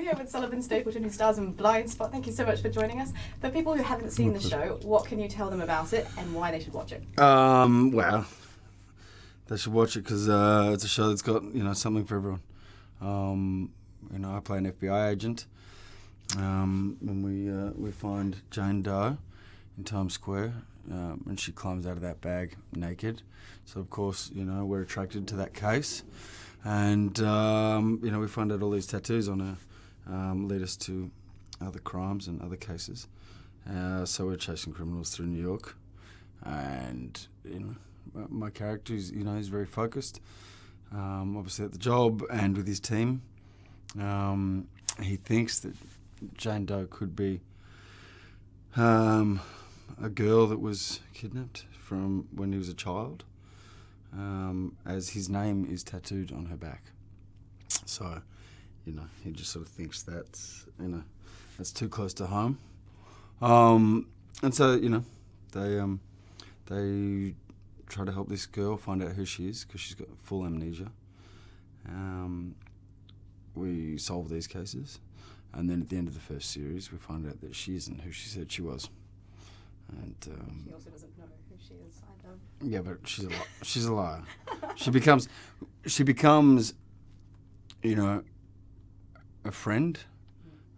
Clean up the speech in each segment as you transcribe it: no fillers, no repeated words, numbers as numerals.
here with Sullivan Stapleton, who stars in Blindspot. Thank you so much for joining us. For people who haven't seen the show, what can you tell them about it and why they should watch it? Well, they should watch it because it's a show that's got something for everyone. I play an FBI agent. When we find Jane Doe in Times Square, and she climbs out of that bag naked. So of course, we're attracted to that case, and we find out all these tattoos on her lead us to other crimes and other cases. So we're chasing criminals through New York, and my character is he's very focused, obviously at the job and with his team. He thinks that Jane Doe could be a girl that was kidnapped from when he was a child, as his name is tattooed on her back. So, he just sort of thinks that's too close to home. And so, they try to help this girl find out who she is because she's got full amnesia. We solve these cases, and then at the end of the first series, we find out that she isn't who she said she was. And she also doesn't know who she is either. Yeah, but she's a liar. She becomes, a friend,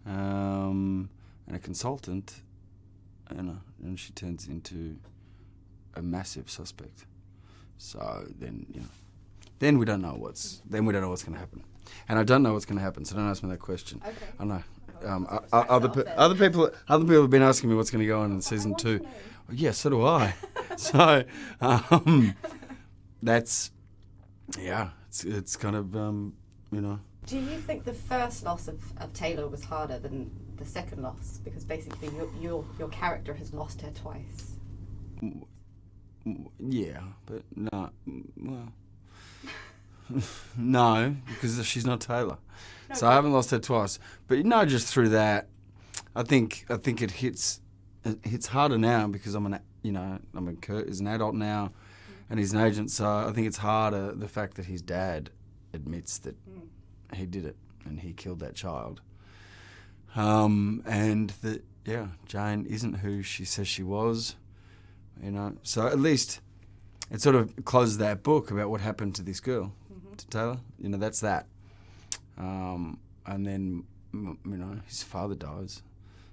and a consultant, and she turns into a massive suspect. So then we don't know what's going to happen, and I don't know what's going to happen. So don't ask me that question. Okay. I know. Other people have been asking me what's going to go on in season 2. Yeah, so do I. So that's it's kind of Do you think the first loss of Taylor was harder than the second loss? Because basically your character has lost her twice. Yeah, but no. Well, no, because she's not Taylor. No, so I haven't lost her twice. But just through that, I think it hits harder now because Kurt is an adult now, and he's an agent. So I think it's harder the fact that his dad admits that he did it and he killed that child, and that Jane isn't who she says she was. So at least it sort of closes that book about what happened to this girl, to Taylor. That's that. And then, his father dies.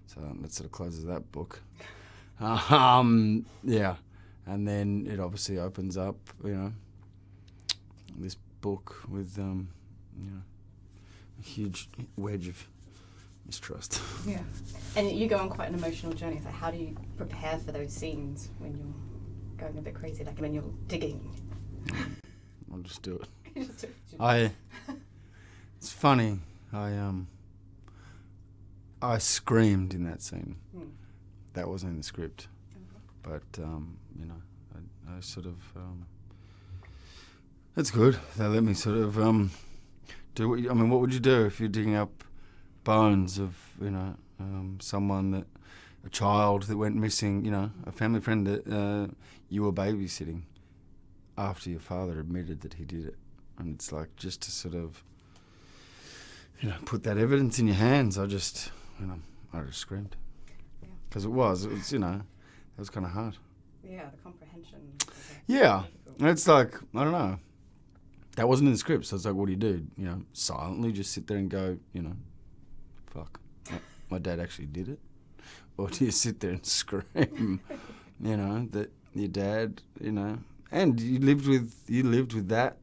So that sort of closes that book. Yeah. And then it obviously opens up, this book with, a huge wedge of mistrust. Yeah. And you go on quite an emotional journey. So how do you prepare for those scenes when you're going a bit crazy, like when you're digging? I'll just do it. It's funny. I screamed in that scene. That wasn't in the script, but I sort of. It's good. They let me sort of do what. What would you do if you're digging up bones of someone a child that went missing? A family friend that you were babysitting after your father admitted that he did it, and it's like just to sort of. Put that evidence in your hands. I just screamed. Because it was kind of hard. Yeah, the comprehension. Yeah, it's like, I don't know. That wasn't in the script, so it's like, what do you do? Silently just sit there and go, fuck, my dad actually did it? Or do you sit there and scream, that your dad, and you lived with that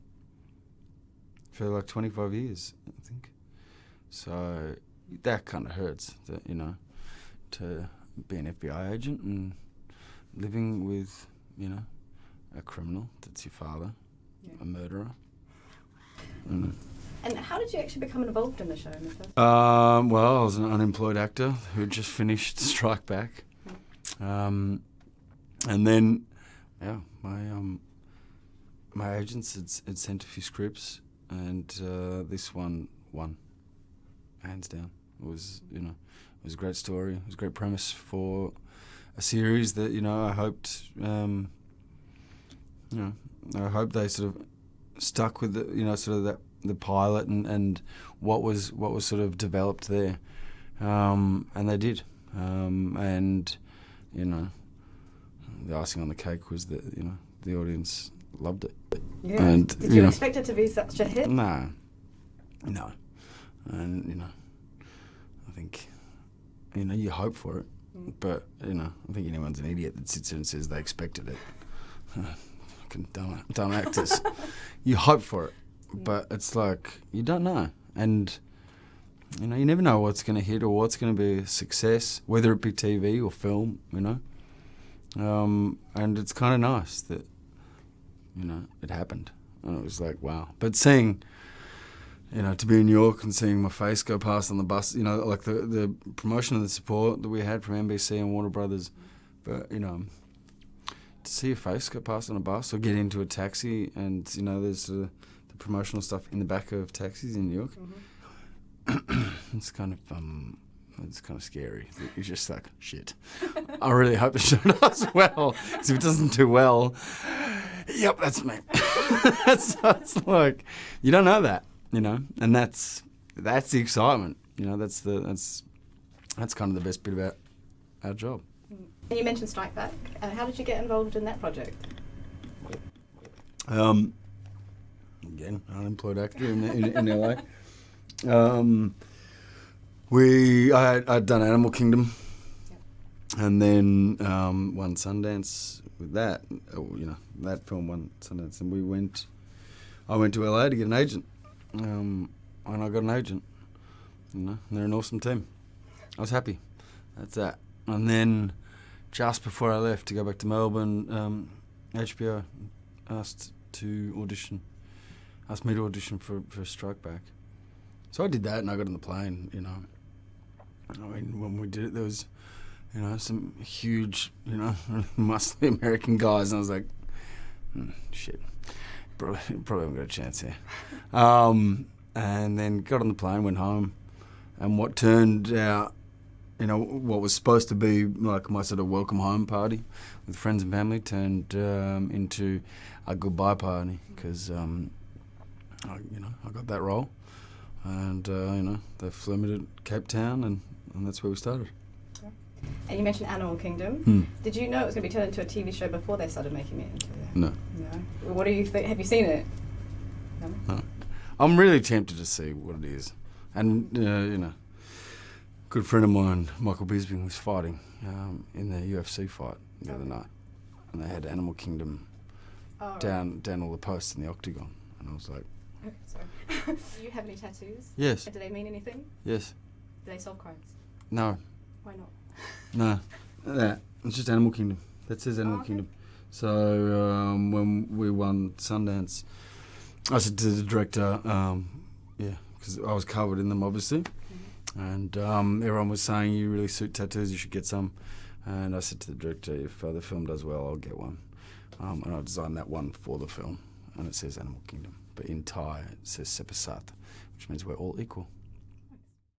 for like 25 years, I think. So that kind of hurts, to be an FBI agent and living with, a criminal that's your father, a murderer. And how did you actually become involved in the show in the first? Well, I was an unemployed actor who had just finished Strike Back, and then, my agents had sent a few scripts, and this one won. Hands down. It was a great story. It was a great premise for a series that, I hoped, I hope they sort of stuck with the, sort of that the pilot and what was sort of developed there, and they did, and you know, the icing on the cake was that the audience loved it. Yeah. And, did you expect it to be such a hit? No, and I think you hope for it, but I think anyone's an idiot that sits there and says they expected it. Fucking dumb actors. You hope for it, but it's like you don't know, and you never know what's going to hit or what's going to be a success, whether it be TV or film. And it's kind of nice that it happened, and it was like wow. But seeing, to be in New York and seeing my face go past on the bus, like the promotion and the support that we had from NBC and Warner Brothers, but to see your face go past on a bus or get into a taxi and there's the promotional stuff in the back of taxis in New York. It's kind of scary. You're just like, shit. I really hope the show does well, because if it doesn't do well, yep, that's me. That's like, you don't know that, and that's the excitement. That's kind of the best bit about our job. You mentioned Strike Back. How did you get involved in that project? Again, unemployed actor in LA. I'd done Animal Kingdom, and then won Sundance with that. That film won Sundance, and I went to LA to get an agent, and I got an agent. And they're an awesome team. I was happy. That's that. And then, just before I left to go back to Melbourne, HBO asked me to audition for Strike Back. So I did that, and I got on the plane. When we did it, there was, some huge, muscly American guys, and I was like, shit, probably haven't got a chance here. And then got on the plane, went home, and what turned out, what was supposed to be like my sort of welcome home party with friends and family turned into a goodbye party, because I got that role, and they flew me to Cape Town, and that's where we started. And you mentioned Animal Kingdom. Did you know it was going to be turned into a TV show before they started making it into that? No. What do you think? Have you seen it? No. I'm really tempted to see what it is, and good friend of mine, Michael Bisping, was fighting in the UFC fight the other night, and they had Animal Kingdom down all the posts in the octagon, and I was like, okay, sorry. Do you have any tattoos? Yes. Do they mean anything? Yes. Do they solve crimes? No. Why not? No. It's just Animal Kingdom. That says Animal Kingdom. So when we won Sundance, I said to the director, because I was covered in them, obviously. And everyone was saying, you really suit tattoos, you should get some. And I said to the director, if the film does well, I'll get one. And I designed that one for the film, and it says Animal Kingdom. But in Thai, it says Sepasat, which means we're all equal.